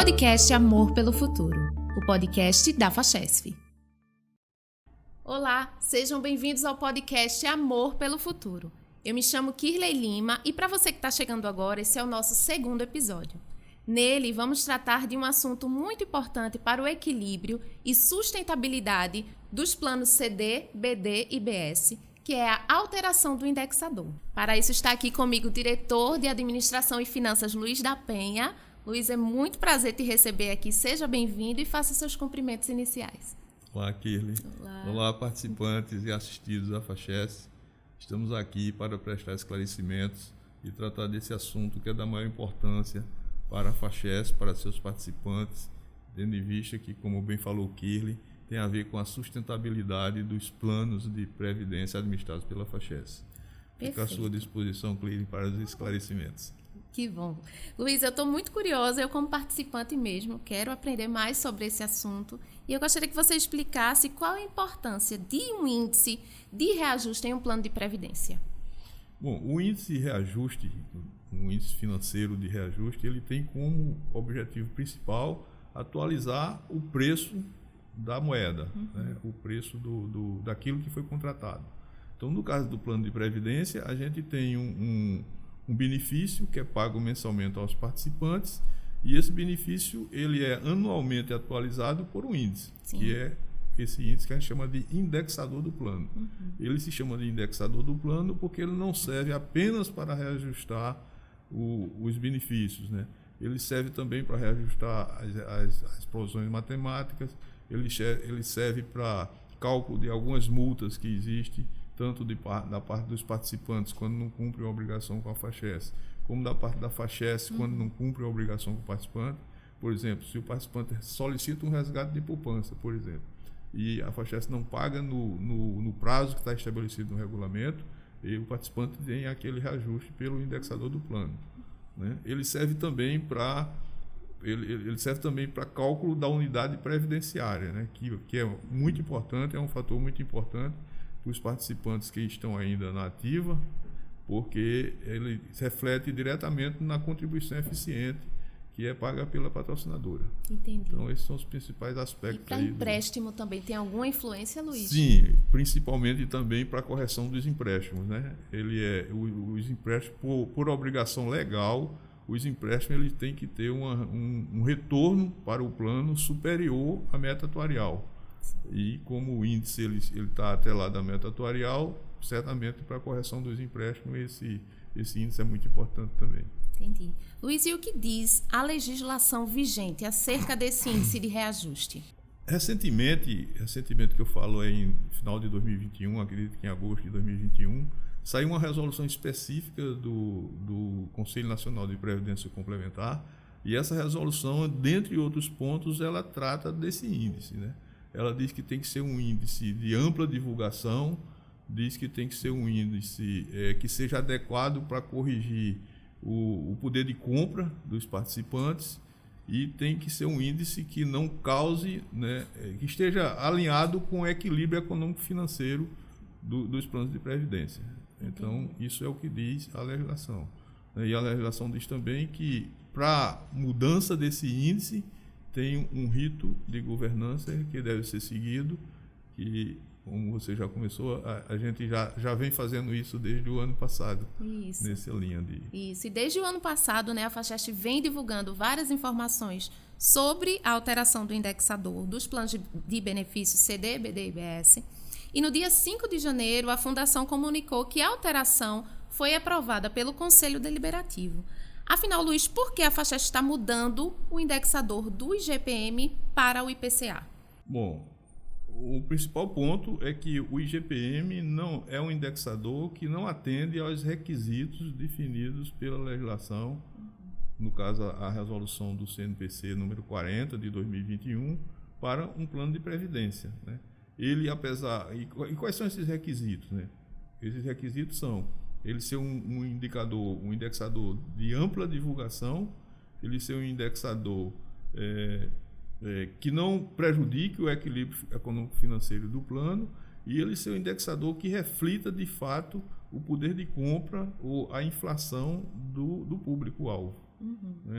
Podcast Amor pelo Futuro, o podcast da FACHESF. Olá, sejam bem-vindos ao podcast Amor pelo Futuro. Eu me chamo Kirley Lima e para você que está chegando agora, esse é o nosso segundo episódio. Nele, vamos tratar de um assunto muito importante para o equilíbrio e sustentabilidade dos planos CD, BD e BS, que é a alteração do indexador. Para isso está aqui comigo o diretor de Administração e Finanças, Luiz da Penha. Luiz, é muito prazer te receber aqui. Seja bem-vindo e faça seus cumprimentos iniciais. Olá, Kirley. Olá, participantes e assistidos da FACHESF. Estamos aqui para prestar esclarecimentos e tratar desse assunto que é da maior importância para a FACHESF, para seus participantes, tendo em vista que, como bem falou Kirley, tem a ver com a sustentabilidade dos planos de previdência administrados pela FACHESF. Fico à sua disposição, Kirley, para os esclarecimentos. Que bom. Luiz, eu estou muito curiosa, eu como participante mesmo, quero aprender mais sobre esse assunto e eu gostaria que você explicasse qual a importância de um índice de reajuste em um plano de previdência. Bom, o índice de reajuste, um índice financeiro de reajuste, ele tem como objetivo principal atualizar o preço da moeda, né? O preço daquilo que foi contratado. Então, no caso do plano de previdência, a gente tem um benefício que é pago mensalmente aos participantes e esse benefício ele é anualmente atualizado por um índice, Sim. que é esse índice que a gente chama de indexador do plano. Ele se chama de indexador do plano porque ele não serve apenas para reajustar os benefícios, né? Ele serve também para reajustar as provisões matemáticas, ele serve para cálculo de algumas multas que existem, tanto da parte dos participantes, quando não cumprem a obrigação com a FACHESF, como da parte da FACHESF, quando não cumprem a obrigação com o participante. Por exemplo, se o participante solicita um resgate de poupança, por exemplo, e a FACHESF não paga no prazo que está estabelecido no regulamento, e o participante tem aquele reajuste pelo indexador do plano, né? Ele serve também para cálculo da unidade previdenciária, né? que é muito importante, é um fator muito importante para os participantes que estão ainda na ativa, porque ele reflete diretamente na contribuição eficiente que é paga pela patrocinadora. Entendi. Então, esses são os principais aspectos. E para empréstimo também tem alguma influência, Luiz? Sim, principalmente também para a correção dos empréstimos, né? Os empréstimos, por obrigação legal, os empréstimos eles têm que ter um retorno para o plano superior à meta atuarial. E como o índice ele está atrelado à meta atuarial, certamente para a correção dos empréstimos esse índice é muito importante também. Entendi. Luiz, e o que diz a legislação vigente acerca desse índice de reajuste? Recentemente que eu falo é em final de 2021, acredito que em agosto de 2021, saiu uma resolução específica do Conselho Nacional de Previdência Complementar, e essa resolução, dentre outros pontos, ela trata desse índice, né? Ela diz que tem que ser um índice de ampla divulgação, diz que tem que ser um índice que seja adequado para corrigir o poder de compra dos participantes e tem que ser um índice que não cause, né, que esteja alinhado com o equilíbrio econômico-financeiro dos planos de previdência. Então, isso é o que diz a legislação. E a legislação diz também que, para mudança desse índice, tem um rito de governança que deve ser seguido, que, como você já começou, a gente já vem fazendo isso desde o ano passado. Isso. Nessa linha de... Isso, e desde o ano passado, né, a FACHESF vem divulgando várias informações sobre a alteração do indexador dos planos de benefícios CD, BD e BS. E no dia 5 de janeiro, a Fundação comunicou que a alteração foi aprovada pelo Conselho Deliberativo. Afinal, Luiz, por que a FACHESF está mudando o indexador do IGPM para o IPCA? Bom, o principal ponto é que o IGPM não é um indexador que não atende aos requisitos definidos pela legislação, no caso a resolução do CNPC número 40 de 2021, para um plano de previdência, né? Ele, e quais são esses requisitos, né? Esses requisitos são ele ser um indexador de ampla divulgação, ele ser um indexador que não prejudique o equilíbrio econômico-financeiro do plano e ele ser um indexador que reflita, de fato, o poder de compra ou a inflação do público-alvo.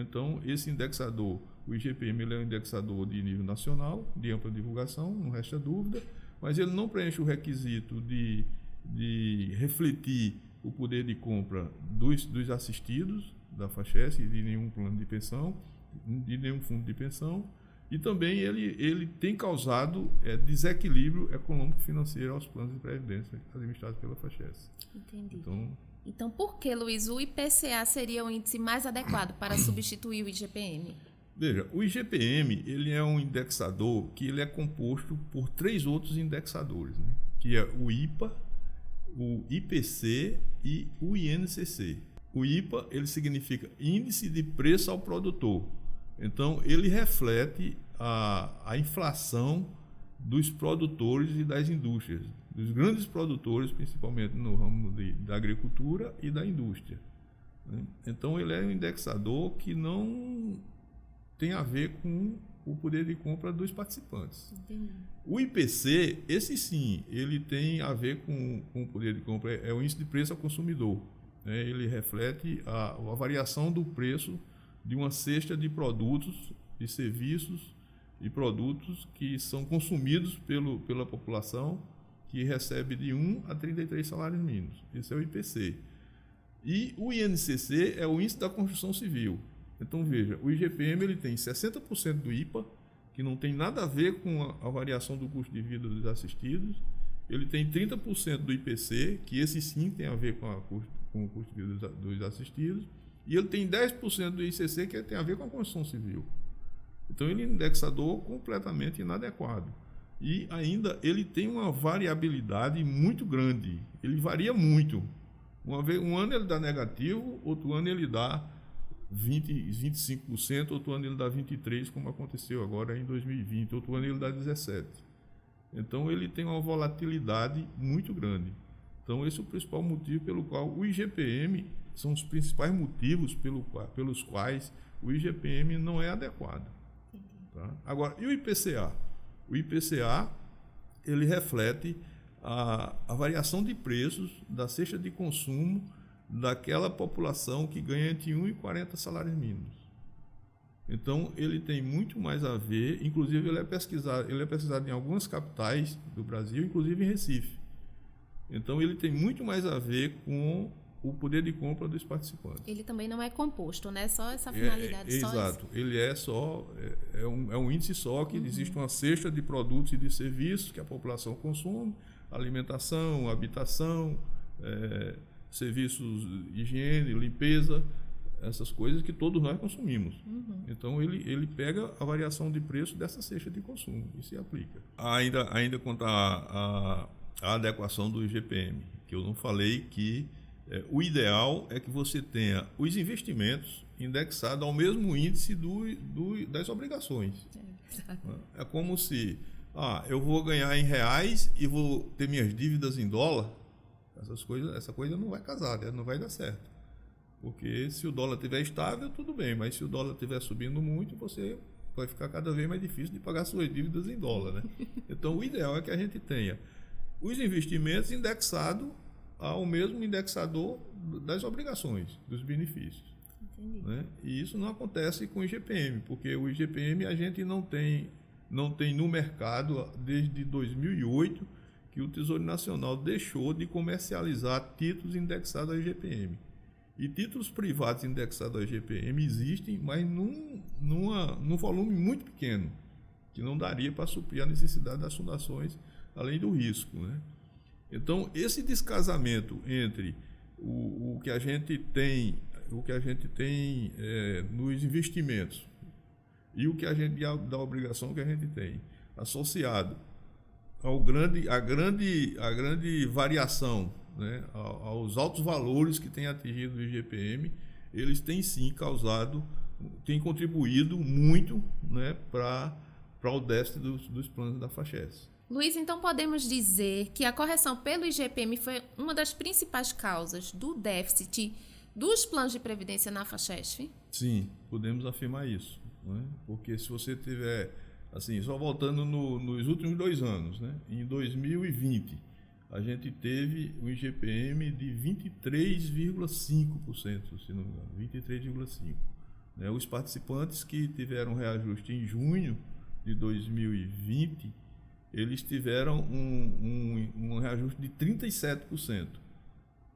Então, esse indexador, o IGPM, ele é um indexador de nível nacional, de ampla divulgação, não resta dúvida, mas ele não preenche o requisito de refletir o poder de compra dos assistidos da FACHES, de nenhum plano de pensão, de nenhum fundo de pensão, e também ele tem causado desequilíbrio econômico-financeiro aos planos de previdência administrados pela FACHES. Entendi. Então, por que, Luiz, o IPCA seria o índice mais adequado para substituir o IGPM? Veja, o IGPM ele é um indexador que ele é composto por 3 outros indexadores, né? Que é o IPA, o IPC e o INCC. O IPA ele significa Índice de Preço ao Produtor. Então, ele reflete a inflação dos produtores e das indústrias, dos grandes produtores, principalmente no ramo da agricultura e da indústria, né? Então, ele é um indexador que não tem a ver com o poder de compra dos participantes. Entendi. O IPC, esse sim, ele tem a ver com o poder de compra, é o índice de preço ao consumidor, né? Ele reflete a variação do preço de uma cesta de produtos, de serviços e produtos que são consumidos pela população, que recebe de 1 a 33 salários mínimos. Esse é o IPC. E o INCC é o Índice da Construção Civil. Então, veja, o IGPM ele tem 60% do IPA, que não tem nada a ver com a variação do custo de vida dos assistidos. Ele tem 30% do IPC, que esse sim tem a ver com o custo de vida dos assistidos. E ele tem 10% do ICC, que tem a ver com a construção civil. Então, ele é um indexador completamente inadequado. E ainda ele tem uma variabilidade muito grande. Ele varia muito. Um ano ele dá negativo, outro ano ele dá 25%, outro ano ele dá 23%, como aconteceu agora em 2020, outro ano ele dá 17%. Então, ele tem uma volatilidade muito grande. Então, esse é o principal motivo pelo qual o IGPM, são os principais motivos pelos quais o IGPM não é adequado. Tá? Agora, e o IPCA? O IPCA, ele reflete a variação de preços da cesta de consumo daquela população que ganha entre 1 e 40 salários mínimos. Então, ele tem muito mais a ver, inclusive ele é pesquisado em algumas capitais do Brasil, inclusive em Recife. Então, ele tem muito mais a ver com o poder de compra dos participantes. Ele também não é composto, né? Só essa finalidade. Exato. Ele é um índice só que existe uma cesta de produtos e de serviços que a população consome, alimentação, habitação, serviços de higiene, limpeza, essas coisas que todos nós consumimos. Então, ele pega a variação de preço dessa cesta de consumo e se aplica. Ainda quanto à adequação do IGPM, que eu não falei que o ideal é que você tenha os investimentos indexados ao mesmo índice das obrigações. É como se eu vou ganhar em reais e vou ter minhas dívidas em dólar. Essa coisa não vai casar, não vai dar certo. Porque se o dólar estiver estável, tudo bem, mas se o dólar estiver subindo muito, você vai ficar cada vez mais difícil de pagar suas dívidas em dólar, né? Então, o ideal é que a gente tenha os investimentos indexados ao mesmo indexador das obrigações, dos benefícios. Entendi. Né? E isso não acontece com o IGPM, porque o IGPM a gente não tem no mercado desde 2008, que o Tesouro Nacional deixou de comercializar títulos indexados ao IGPM. E títulos privados indexados ao IGPM existem, mas num volume muito pequeno, que não daria para suprir a necessidade das fundações, além do risco, né? Então, esse descasamento entre o que a gente tem nos investimentos e o que a gente da obrigação que a gente tem, associado à grande variação, né, aos altos valores que tem atingido o IGPM, eles têm sim têm contribuído muito, né, para o déficit dos planos da FACHES. Luiz, então podemos dizer que a correção pelo IGPM foi uma das principais causas do déficit dos planos de previdência na FACHES? Sim, podemos afirmar isso, né? Porque se você tiver, assim, só voltando nos últimos 2 anos, né? Em 2020, a gente teve um IGPM de 23,5%, se não me engano, 23,5%. Né? Os participantes que tiveram reajuste em junho de 2020, eles tiveram um reajuste de 37%,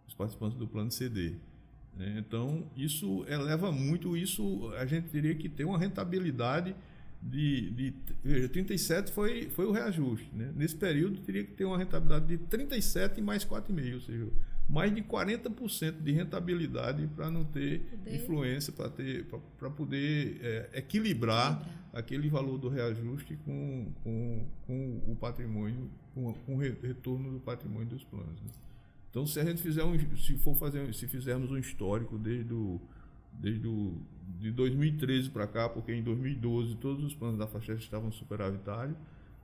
os participantes do plano CD. Então, isso eleva muito, a gente teria que ter uma rentabilidade de 37 foi o reajuste. Né? Nesse período, teria que ter uma rentabilidade de 37 mais 4,5, ou seja, mais de 40% de rentabilidade para não ter influência, para poder equilibrar aquele valor do reajuste com o patrimônio, com o retorno do patrimônio dos planos. Né? Então, se a gente fizermos um histórico de 2013 para cá, porque em 2012 todos os planos da FACHES estavam superavitários,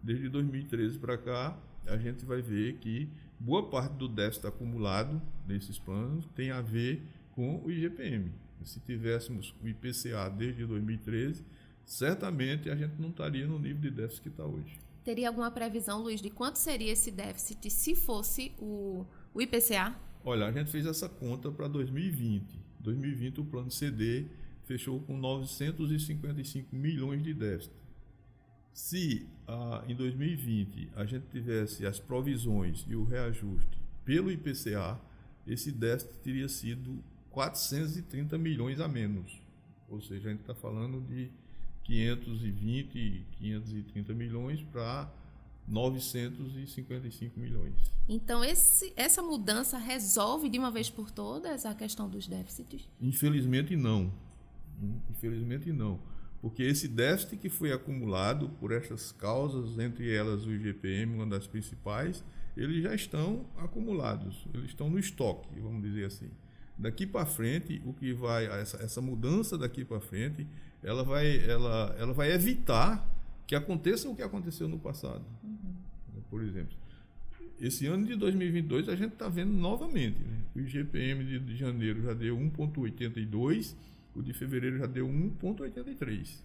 desde 2013 para cá, a gente vai ver que boa parte do déficit acumulado desses planos tem a ver com o IGPM. Se tivéssemos o IPCA desde 2013, certamente a gente não estaria no nível de déficit que está hoje. Teria alguma previsão, Luiz, de quanto seria esse déficit se fosse o IPCA? Olha, a gente fez essa conta para 2020. 2020 o plano CD fechou com 955 milhões de déficit. Se em 2020 a gente tivesse as provisões e o reajuste pelo IPCA, esse déficit teria sido 430 milhões a menos. Ou seja, a gente está falando de 530 milhões para 955 milhões. Então, essa mudança resolve de uma vez por todas a questão dos déficits? Infelizmente não. Porque esse déficit que foi acumulado por essas causas, entre elas o IGPM, uma das principais, eles já estão acumulados, eles estão no estoque, vamos dizer assim. Daqui para frente, essa mudança daqui para frente, ela vai evitar que aconteça o que aconteceu no passado. Por exemplo, esse ano de 2022 a gente está vendo novamente, né? O IGPM de janeiro já deu 1,82, o de fevereiro já deu 1,83.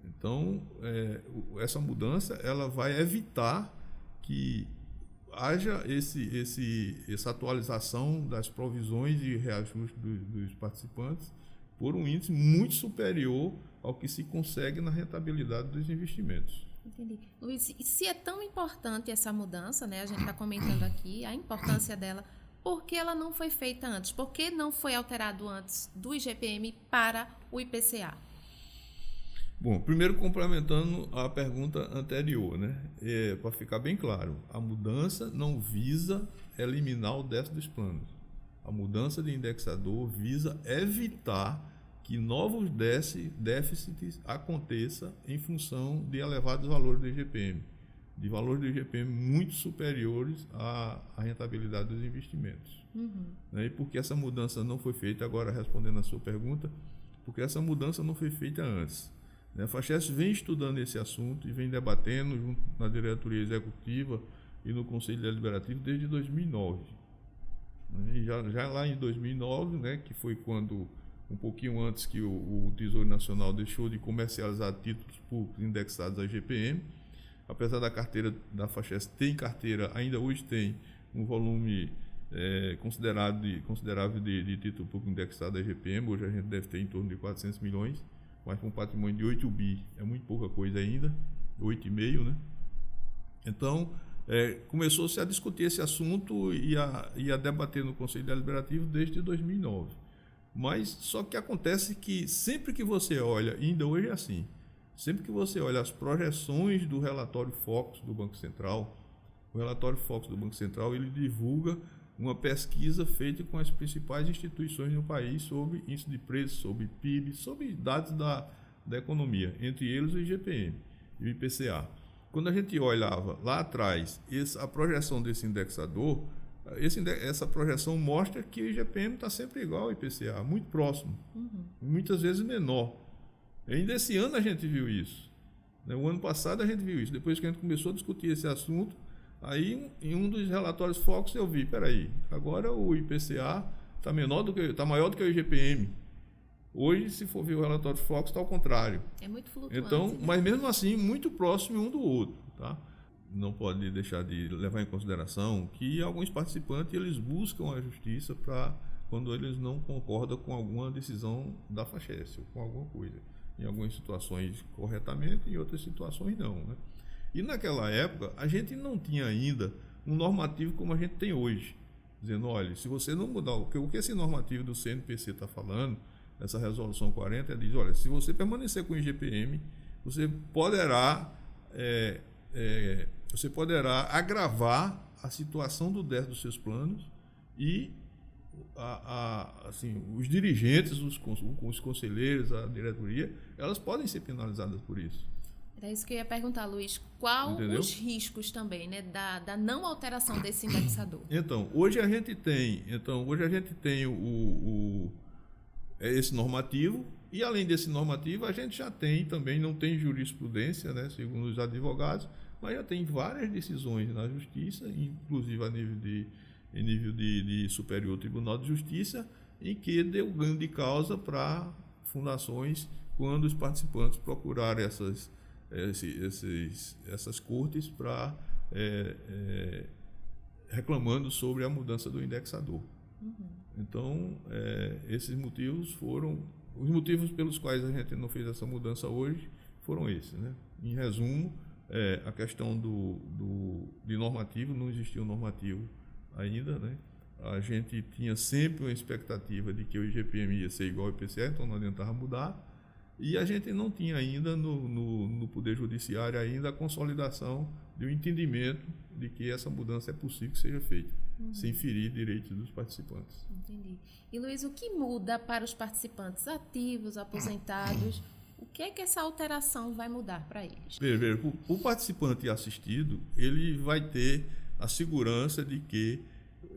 Então, essa mudança ela vai evitar que haja essa atualização das provisões e reajuste dos participantes por um índice muito superior ao que se consegue na rentabilidade dos investimentos. Entendi. Luiz, e se é tão importante essa mudança, né? A gente está comentando aqui a importância dela, por que ela não foi feita antes? Por que não foi alterado antes do IGPM para o IPCA? Bom, primeiro complementando a pergunta anterior, né? Para ficar bem claro, a mudança não visa eliminar o déficit dos planos. A mudança de indexador visa evitar que novos déficits aconteçam em função de elevados valores do IGPM, de valores do IGPM muito superiores à rentabilidade dos investimentos. E por que essa mudança não foi feita, agora respondendo a sua pergunta, porque essa mudança não foi feita antes. A FACHES vem estudando esse assunto e vem debatendo junto na diretoria executiva e no Conselho Deliberativo desde 2009. E já lá em 2009, né, que foi quando, um pouquinho antes que o Tesouro Nacional deixou de comercializar títulos públicos indexados a IGPM, apesar da carteira da FACHES ainda hoje tem um volume considerável de título público indexado a IGPM, hoje a gente deve ter em torno de 400 milhões, mas com um patrimônio de 8 bi é muito pouca coisa ainda, 8,5, né? Então, começou-se a discutir esse assunto e a debater no Conselho Deliberativo desde 2009. Mas só que acontece que sempre que você olha, ainda hoje é assim, sempre que você olha as projeções do relatório Focus do Banco Central, o relatório Focus do Banco Central, ele divulga uma pesquisa feita com as principais instituições no país sobre índice de preço, sobre PIB, sobre dados da economia, entre eles o IGPM e o IPCA. Quando a gente olhava lá atrás a projeção desse indexador, essa projeção mostra que o IGPM está sempre igual ao IPCA, muito próximo, muitas vezes menor. Ainda esse ano a gente viu isso. O ano passado a gente viu isso. Depois que a gente começou a discutir esse assunto, aí em um dos relatórios Focus eu vi, agora o IPCA está maior do que o IGPM. Hoje, se for ver o relatório Focus, está ao contrário. É muito flutuante. Então, né? Mas mesmo assim, muito próximo um do outro. Tá? não pode deixar de levar em consideração que alguns participantes eles buscam a justiça para quando eles não concordam com alguma decisão da FACHES, ou com alguma coisa. Em algumas situações corretamente, em outras situações não, né? E naquela época a gente não tinha ainda um normativo como a gente tem hoje, dizendo, olha, se você não mudar, o que esse normativo do CNPC está falando, essa resolução 40, diz, olha, se você permanecer com o IGPM, você poderá agravar a situação do déficit dos seus planos e assim, os dirigentes, os conselheiros, a diretoria, elas podem ser penalizadas por isso. Era isso que eu ia perguntar, Luiz. Qual os riscos também, né, da não alteração desse indexador? Então, hoje a gente tem esse normativo, e além desse normativo, a gente já tem também, não tem jurisprudência, né, segundo os advogados, mas já tem várias decisões na Justiça, inclusive em nível de Superior Tribunal de Justiça, em que deu ganho de causa para fundações quando os participantes procurarem essas cortes para reclamando sobre a mudança do indexador. Então, esses motivos foram os motivos pelos quais a gente não fez essa mudança hoje, foram esses, né? Em resumo, a questão de normativo, não existia um normativo ainda, né? A gente tinha sempre uma expectativa de que o IGPM ia ser igual ao IPCA, então não adiantava mudar, e a gente não tinha ainda no Poder Judiciário ainda a consolidação de um entendimento de que essa mudança é possível que seja feita, sem ferir direitos dos participantes. Entendi. E Luiz, o que muda para os participantes ativos, aposentados? O que é que essa alteração vai mudar para eles? Veja, o participante assistido, ele vai ter a segurança de que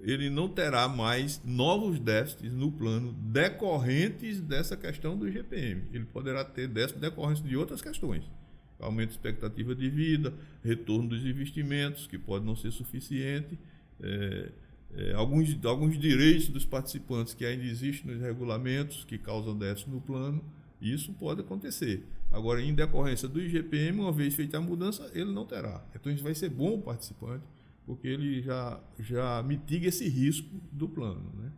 ele não terá mais novos déficits no plano decorrentes dessa questão do IGPM. Ele poderá ter déficits decorrentes de outras questões. Aumento de expectativa de vida, retorno dos investimentos, que pode não ser suficiente, alguns direitos dos participantes que ainda existem nos regulamentos, que causam déficit no plano. Isso pode acontecer. Agora, em decorrência do IGPM, uma vez feita a mudança, ele não terá. Então, isso vai ser bom o participante, porque ele já mitiga esse risco do plano, né?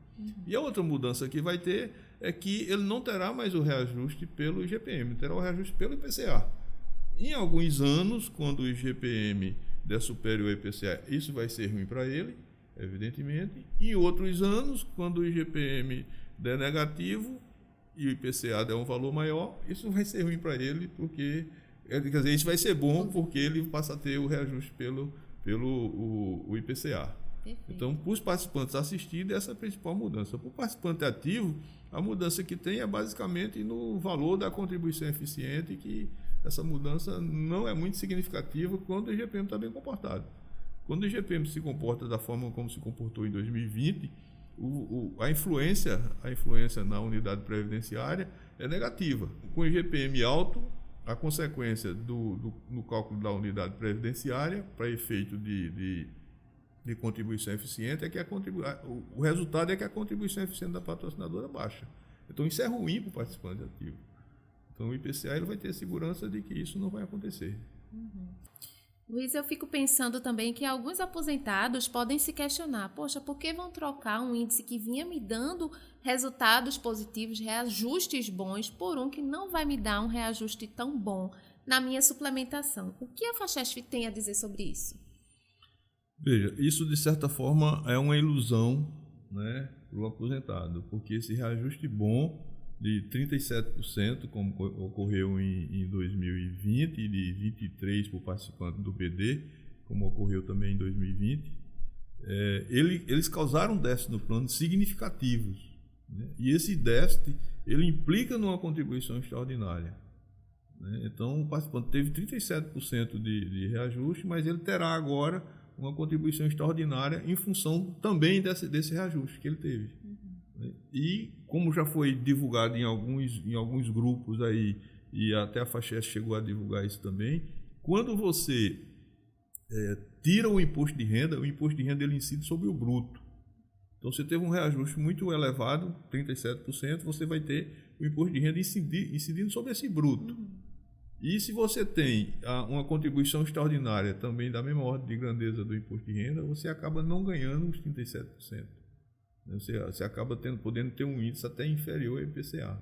E a outra mudança que vai ter é que ele não terá mais o reajuste pelo IGPM, terá o reajuste pelo IPCA. Em alguns anos, quando o IGPM der superior ao IPCA, isso vai ser ruim para ele, evidentemente. Em outros anos, quando o IGPM der negativo e o IPCA der um valor maior, isso vai ser ruim para ele, porque, quer dizer, isso vai ser bom porque ele passa a ter o reajuste pelo IPCA. Perfeito. Então, para os participantes assistidos, essa é a principal mudança. Para o participante ativo, a mudança que tem é basicamente no valor da contribuição eficiente, que essa mudança não é muito significativa quando o IGPM está bem comportado. Quando o IGPM se comporta da forma como se comportou em 2020, a influência na unidade previdenciária é negativa. Com o IGPM alto, a consequência no cálculo da unidade previdenciária, para efeito de contribuição eficiente, é que o resultado é que a contribuição eficiente da patrocinadora baixa. Então, isso é ruim para o participante ativo. Então, o IPCA ele vai ter segurança de que isso não vai acontecer. Luiz, eu fico pensando também que alguns aposentados podem se questionar, poxa, por que vão trocar um índice que vinha me dando resultados positivos, reajustes bons, por um que não vai me dar um reajuste tão bom na minha suplementação? O que a FACHESF tem a dizer sobre isso? Veja, isso de certa forma é uma ilusão, né, para o aposentado, porque esse reajuste bom de 37%, como ocorreu em 2020, e de 23% para o participante do BD, como ocorreu também em 2020, eles causaram déficit no plano significativos, né? E esse déficit ele implica numa contribuição extraordinária, né? Então, o participante teve 37% de reajuste, mas ele terá agora uma contribuição extraordinária em função também desse reajuste que ele teve. E como já foi divulgado em alguns grupos aí, e até a FACHES chegou a divulgar isso também, quando você tira o imposto de renda, o imposto de renda ele incide sobre o bruto. Então, você teve um reajuste muito elevado, 37%, você vai ter o imposto de renda incidindo sobre esse bruto. E se você tem uma contribuição extraordinária também da mesma ordem de grandeza do imposto de renda, você acaba não ganhando os 37%. Você acaba podendo ter um índice até inferior ao IPCA.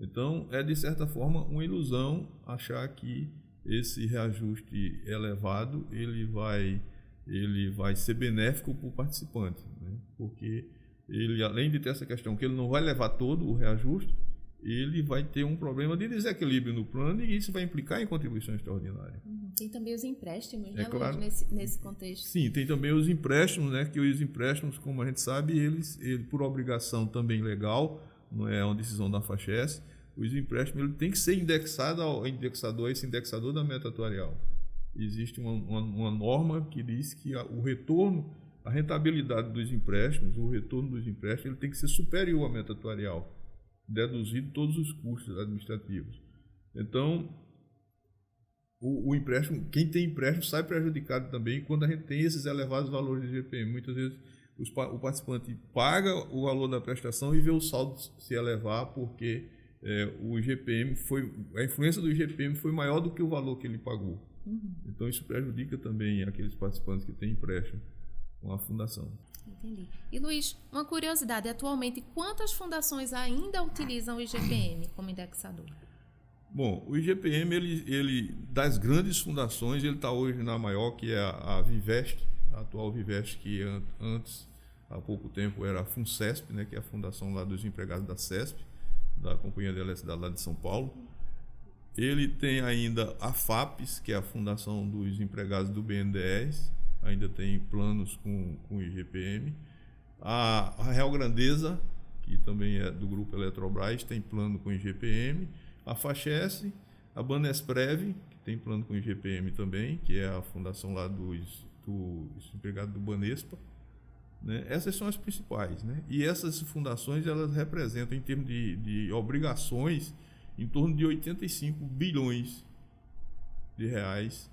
Então, é de certa forma uma ilusão achar que esse reajuste elevado ele vai ser benéfico para o participante, né? Porque ele, além de ter essa questão que ele não vai levar todo o reajuste, ele vai ter um problema de desequilíbrio no plano e isso vai implicar em contribuição extraordinária. Tem também os empréstimos, né, claro. nesse contexto. Sim, tem também os empréstimos, né, que os empréstimos, como a gente sabe, eles por obrigação também legal, não é uma decisão da FACHES, os empréstimos ele tem que ser indexado ao indexador, esse indexador da meta atuarial. Existe uma norma que diz que o retorno, a rentabilidade dos empréstimos, o retorno dos empréstimos, ele tem que ser superior à meta atuarial, deduzido todos os custos administrativos. Então, o empréstimo, quem tem empréstimo sai prejudicado também quando a gente tem esses elevados valores de IGPM. Muitas vezes o participante paga o valor da prestação e vê o saldo se elevar porque o IGPM a influência do IGPM foi maior do que o valor que ele pagou. Então isso prejudica também aqueles participantes que têm empréstimo com a fundação. Entendi. E Luiz, uma curiosidade, atualmente quantas fundações ainda utilizam o IGPM como indexador? Bom, o IGPM, ele das grandes fundações, ele está hoje na maior, que é a Vivest, a atual Vivest, que antes, há pouco tempo, era a FUNCESP, né, que é a fundação lá dos empregados da CESP, da Companhia de Eletricidade lá de São Paulo. Ele tem ainda a FAPES, que é a fundação dos empregados do BNDES, ainda tem planos com IGPM. A Real Grandeza, que também é do grupo Eletrobras, tem plano com IGPM. A FACHES, a Banesprev, que tem plano com IGPM também, que é a fundação lá dos empregados do Banespa. Né? Essas são as principais. Né? E essas fundações elas representam, em termos de obrigações, em torno de 85 bilhões de reais.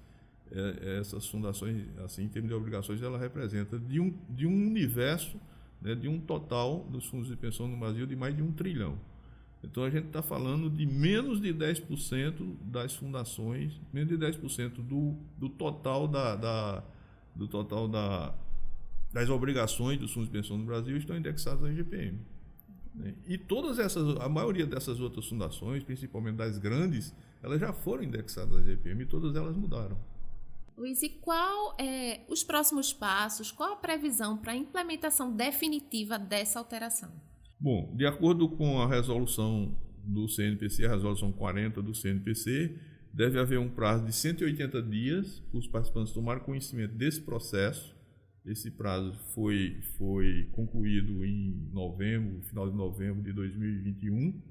Essas fundações, assim, em termos de obrigações, ela representa de um universo, né, de um total dos fundos de pensão no Brasil de mais de 1 trilhão. Então a gente está falando de menos de 10% das fundações, menos de 10% do total das obrigações dos fundos de pensão no Brasil estão indexadas ao IGPM. Né? E a maioria dessas outras fundações, principalmente das grandes, elas já foram indexadas ao IGPM e todas elas mudaram. Luiz, e qual os próximos passos, qual a previsão para a implementação definitiva dessa alteração? Bom, de acordo com a resolução do CNPC, a resolução 40 do CNPC, deve haver um prazo de 180 dias para os participantes tomarem conhecimento desse processo. Esse prazo foi concluído em final de novembro de 2021,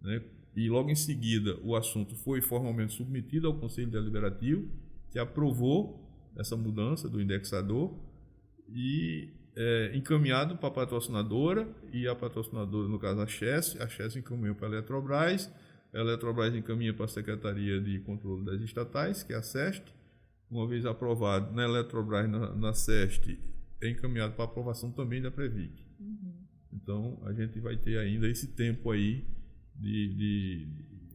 né? E logo em seguida o assunto foi formalmente submetido ao Conselho Deliberativo, que aprovou essa mudança do indexador e encaminhado para a patrocinadora, e a patrocinadora, no caso a CHES encaminhou para a Eletrobras encaminha para a Secretaria de Controle das Estatais, que é a SEST. Uma vez aprovado na Eletrobras, na SEST, é encaminhado para aprovação também da Previc. Então, a gente vai ter ainda esse tempo aí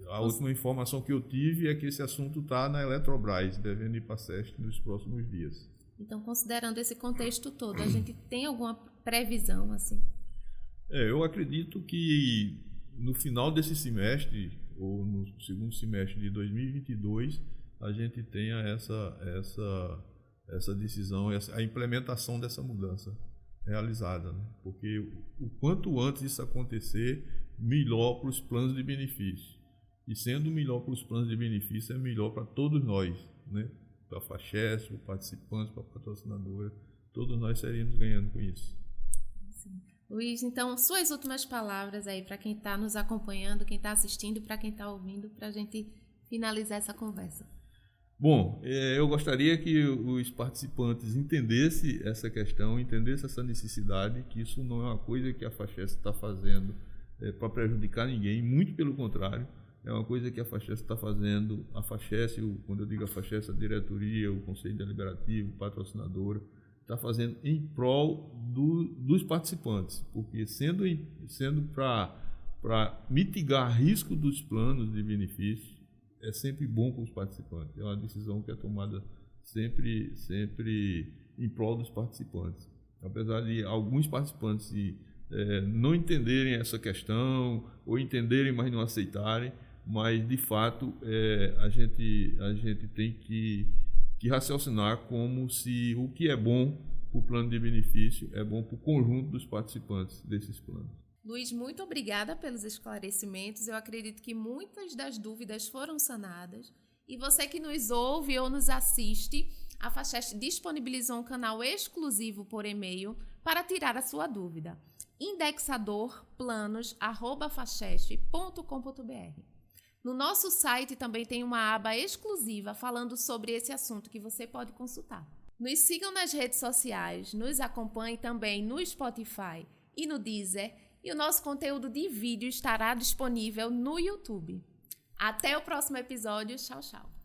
A última informação que eu tive é que esse assunto está na Eletrobras, devendo ir para a SEST nos próximos dias. Então, considerando esse contexto todo, a gente tem alguma previsão assim? Eu acredito que no final desse semestre, ou no segundo semestre de 2022, a gente tenha essa decisão, a implementação dessa mudança realizada, né? Porque o quanto antes isso acontecer, melhor para os planos de benefício. E sendo melhor para os planos de benefício, é melhor para todos nós, né? Para a FACHES, para o participante, para a patrocinadora, todos nós seríamos ganhando com isso. Sim. Luiz, então, suas últimas palavras aí para quem está nos acompanhando, quem está assistindo, para quem está ouvindo, para a gente finalizar essa conversa. Bom, eu gostaria que os participantes entendessem essa questão, entendessem essa necessidade, que isso não é uma coisa que a FACHES está fazendo para prejudicar ninguém, muito pelo contrário. É uma coisa que a FACHES está fazendo, a FACHES, quando eu digo a FACHES, a diretoria, o Conselho Deliberativo, a patrocinadora, está fazendo em prol dos participantes, porque sendo para mitigar risco dos planos de benefício, é sempre bom para os participantes. É uma decisão que é tomada sempre em prol dos participantes. Apesar de alguns participantes não entenderem essa questão, ou entenderem, mas não aceitarem, mas, de fato, a gente tem que raciocinar como se o que é bom para o plano de benefício é bom para o conjunto dos participantes desses planos. Luiz, muito obrigada pelos esclarecimentos. Eu acredito que muitas das dúvidas foram sanadas. E você que nos ouve ou nos assiste, a Facheste disponibilizou um canal exclusivo por e-mail para tirar a sua dúvida. indexadorplanos@facheste.com.br. No nosso site também tem uma aba exclusiva falando sobre esse assunto que você pode consultar. Nos sigam nas redes sociais, nos acompanhe também no Spotify e no Deezer, e o nosso conteúdo de vídeo estará disponível no YouTube. Até o próximo episódio. Tchau, tchau.